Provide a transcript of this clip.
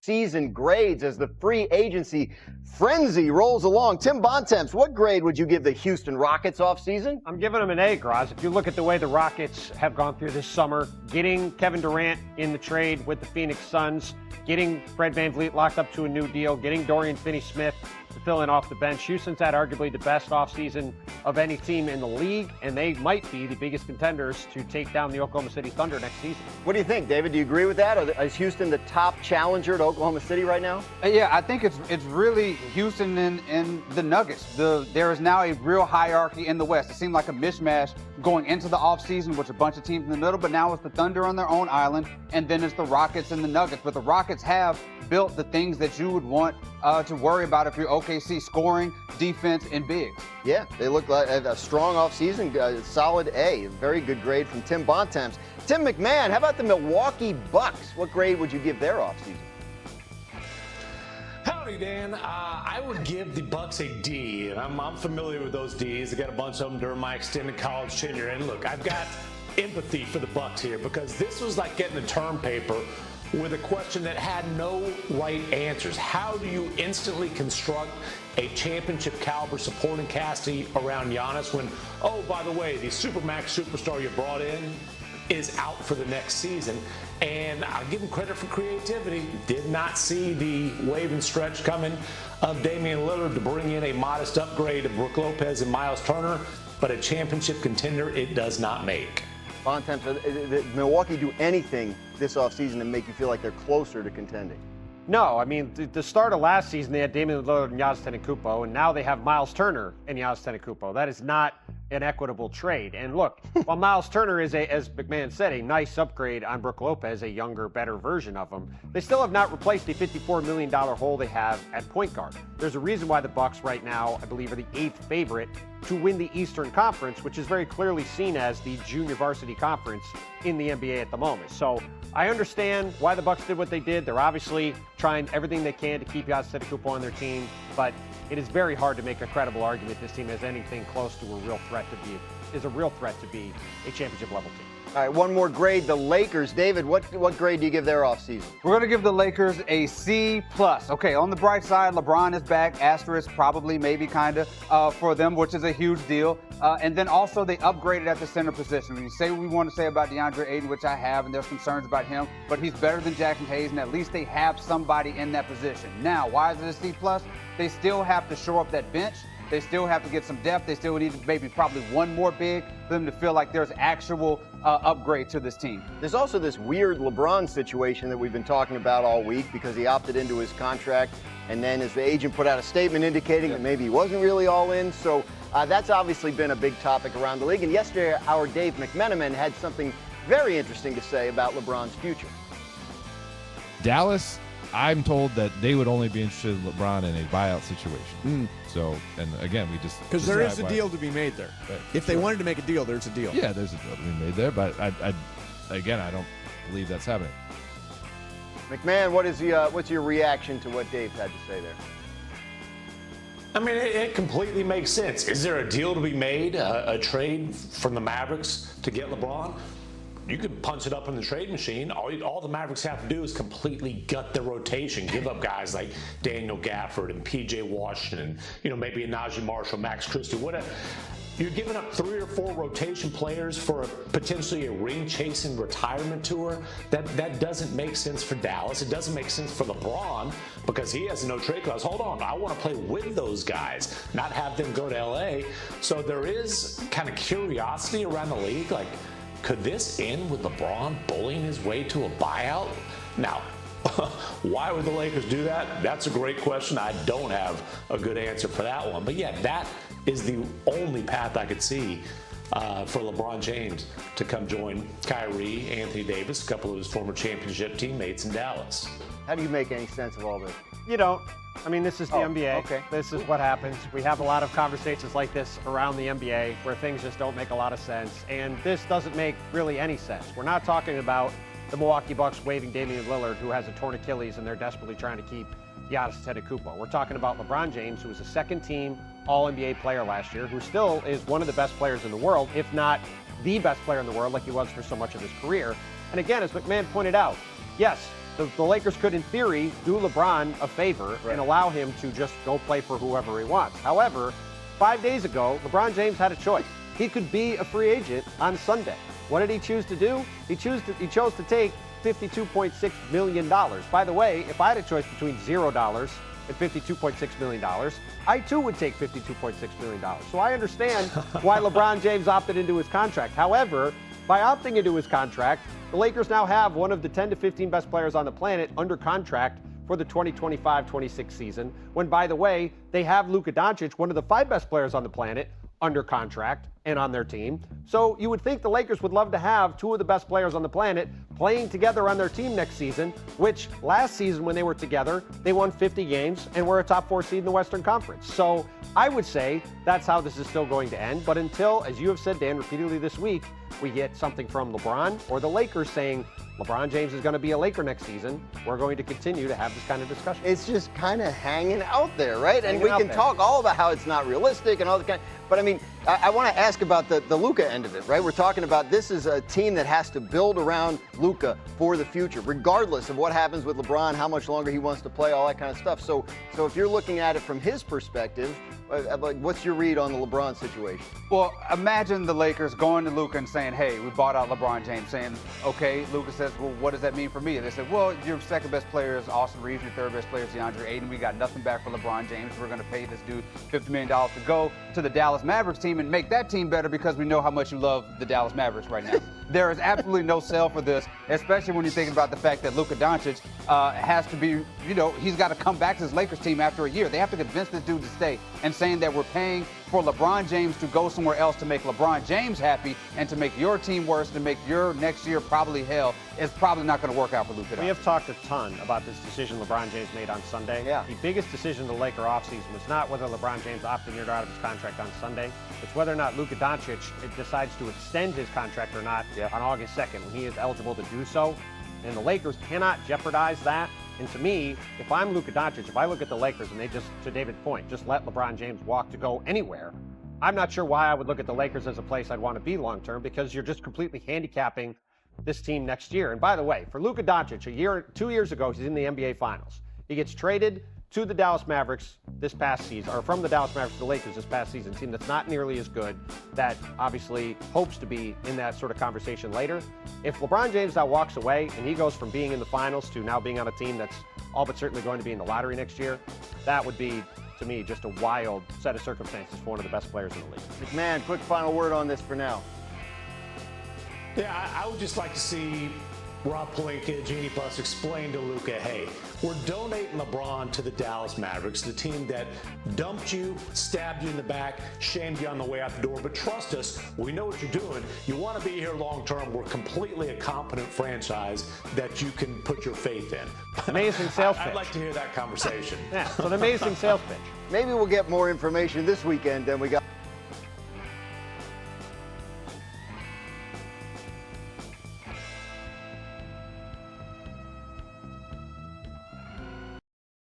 season grades as the free agency frenzy rolls along. Tim Bontemps, what grade would you give the Houston Rockets offseason? I'm giving them an A, Graz. If you look at the way the Rockets have gone through this summer, getting Kevin Durant in the trade with the Phoenix Suns, getting Fred VanVleet locked up to a new deal, getting Dorian Finney-Smith to fill in off the bench. Houston's had arguably the best offseason of any team in the league, and they might be the biggest contenders to take down the Oklahoma City Thunder next season. What do you think, David? Do you agree with that? Is Houston the top challenger to Oklahoma City right now? Yeah, I think it's really Houston and the Nuggets. There is now a real hierarchy in the West. It seemed like a mishmash going into the offseason with a bunch of teams in the middle, but now it's the Thunder on their own island, and then it's the Rockets and the Nuggets. But the Rockets have built the things that you would want to worry about if you're OKC: scoring, defense, and bigs. Yeah, they look like a strong offseason, solid A. A very good grade from Tim Bontemps. Tim McMahon, how about the Milwaukee Bucks? What grade would you give their offseason? Howdy, Dan. I would give the Bucks a D, and I'm familiar with those Ds. I got a bunch of them during my extended college tenure. And look, I've got empathy for the Bucks here because this was like getting a term paper with a question that had no right answers. How do you instantly construct a championship caliber supporting cast around Giannis when, oh, by the way, the Supermax superstar you brought in is out for the next season? And I'll give him credit for creativity. Did not see the wave and stretch coming of Damian Lillard to bring in a modest upgrade of Brook Lopez and Miles Turner, but a championship contender it does not make. Bontemps, did Milwaukee do anything this offseason to make you feel like they're closer to contending? No, I mean, the start of last season, they had Damian Lillard and Giannis Antetokounmpo, and now they have Miles Turner and Giannis Antetokounmpo. That is not an equitable trade. And look, while Miles Turner is, as McMahon said, a nice upgrade on Brook Lopez, a younger, better version of him, they still have not replaced the $54 million hole they have at point guard. There's a reason why the Bucks right now, I believe, are the 8th favorite to win the Eastern Conference, which is very clearly seen as the junior varsity conference in the NBA at the moment. So I understand why the Bucks did what they did. They're obviously trying everything they can to keep Giannis Antetokounmpo on their team, but it is very hard to make a credible argument this team has anything close to a real threat to be a championship level team. All right, one more grade, the Lakers. David, what grade do you give their offseason? We're going to give the Lakers a C+. Okay, on the bright side, LeBron is back, asterisk, probably, maybe, kind of, for them, which is a huge deal. And then also they upgraded at the center position. When you say what we want to say about DeAndre Ayton, which I have, and there's concerns about him, but he's better than Jackson Hayes, and at least they have somebody in that position. Now, why is it a C+? They still have to shore up that bench. They still have to get some depth. They still need maybe probably one more big for them to feel like there's actual upgrade to this team. There's also this weird LeBron situation that we've been talking about all week because he opted into his contract, and then his agent put out a statement indicating that maybe he wasn't really all in. So that's obviously been a big topic around the league. And yesterday, our Dave McMenamin had something very interesting to say about LeBron's future. Dallas, I'm told that they would only be interested in LeBron in a buyout situation. So, and again, we just because there is a deal to be made there. Right. If they wanted to make a deal, there's a deal. Yeah, there's a deal to be made there, but I don't believe that's happening. McMahon, what's your reaction to what Dave had to say there? I mean, it completely makes sense. Is there a deal to be made, a trade from the Mavericks to get LeBron? You could punch it up in the trade machine. All the Mavericks have to do is completely gut their rotation, give up guys like Daniel Gafford and P.J. Washington, maybe a Najee Marshall, Max Christie, whatever. You're giving up 3 or 4 rotation players for potentially a ring-chasing retirement tour. That doesn't make sense for Dallas. It doesn't make sense for LeBron because he has no trade clause. Hold on, I want to play with those guys, not have them go to L.A. So there is kind of curiosity around the league, like, could this end with LeBron bullying his way to a buyout? Now, why would the Lakers do that? That's a great question. I don't have a good answer for that one. But yeah, that is the only path I could see for LeBron James to come join Kyrie, Anthony Davis, a couple of his former championship teammates in Dallas. How do you make any sense of all this? You don't. I mean, this is the NBA. Okay. This is what happens. We have a lot of conversations like this around the NBA where things just don't make a lot of sense. And this doesn't make really any sense. We're not talking about the Milwaukee Bucks waiving Damian Lillard, who has a torn Achilles, and they're desperately trying to keep Giannis Antetokounmpo. We're talking about LeBron James, who was a second-team All-NBA player last year, who still is one of the best players in the world, if not the best player in the world, like he was for so much of his career. And again, as McMahon pointed out, yes, the Lakers could, in theory, do LeBron a favor and allow him to just go play for whoever he wants. However, 5 days ago, LeBron James had a choice. He could be a free agent on Sunday. What did he choose to do? He chose to take $52.6 million. By the way, if I had a choice between $0 and $52.6 million, I too would take $52.6 million. So I understand why LeBron James opted into his contract. However, by opting into his contract, the Lakers now have one of the 10 to 15 best players on the planet under contract for the 2025-26 season, when, by the way, they have Luka Doncic, one of the 5 best players on the planet, under contract and on their team. So you would think the Lakers would love to have 2 of the best players on the planet playing together on their team next season, which last season when they were together, they won 50 games and were a top 4 seed in the Western Conference. So I would say that's how this is still going to end. But until, as you have said, Dan, repeatedly this week, we get something from LeBron or the Lakers saying LeBron James is going to be a Laker next season, we're going to continue to have this kind of discussion. It's just kind of hanging out there, right? And we can talk all about how it's not realistic and all the kind. But I mean, I want to ask about the Luka end of it, right? We're talking about this is a team that has to build around Luka for the future, regardless of what happens with LeBron, how much longer he wants to play, all that kind of stuff. So if you're looking at it from his perspective, what's your read on the LeBron situation? Well, imagine the Lakers going to Luka and saying, hey, we bought out LeBron James, saying, okay, Luka says, well, what does that mean for me? And they said, well, your second best player is Austin Reeves, your third best player is DeAndre Ayton. We got nothing back for LeBron James. We're going to pay this dude $50 million to go to the Dallas Mavericks team and make that team better because we know how much you love the Dallas Mavericks right now. There is absolutely no sell for this, especially when you're thinking about the fact that Luka Doncic has to be, he's got to come back to his Lakers team after a year. They have to convince this dude to stay. And saying that we're paying for LeBron James to go somewhere else to make LeBron James happy and to make your team worse, to make your next year probably hell, is probably not going to work out for Luka Doncic. We have talked a ton about this decision LeBron James made on Sunday. Yeah. The biggest decision of the Laker offseason was not whether LeBron James opted in or out of his contract on Sunday. It's whether or not Luka Doncic decides to extend his contract or not on August 2nd when he is eligible to do so. And the Lakers cannot jeopardize that. And to me, if I'm Luka Doncic, if I look at the Lakers and they just, to David's point, just let LeBron James walk to go anywhere, I'm not sure why I would look at the Lakers as a place I'd want to be long term, because you're just completely handicapping this team next year. And by the way, for Luka Doncic, 2 years ago, he's in the NBA Finals. He gets traded to the Dallas Mavericks this past season, or from the Dallas Mavericks to the Lakers this past season, a team that's not nearly as good, that obviously hopes to be in that sort of conversation later. If LeBron James now walks away and he goes from being in the finals to now being on a team that's all but certainly going to be in the lottery next year, that would be, to me, just a wild set of circumstances for one of the best players in the league. McMahon, quick final word on this for now. Yeah, I would just like to see Rob Pelinka, Genie Plus, explain to Luka, hey, we're donating LeBron to the Dallas Mavericks, the team that dumped you, stabbed you in the back, shamed you on the way out the door. But trust us, we know what you're doing. You want to be here long term. We're completely a competent franchise that you can put your faith in. Amazing sales pitch. I'd like to hear that conversation. Yeah, so an amazing sales pitch. Maybe we'll get more information this weekend than we got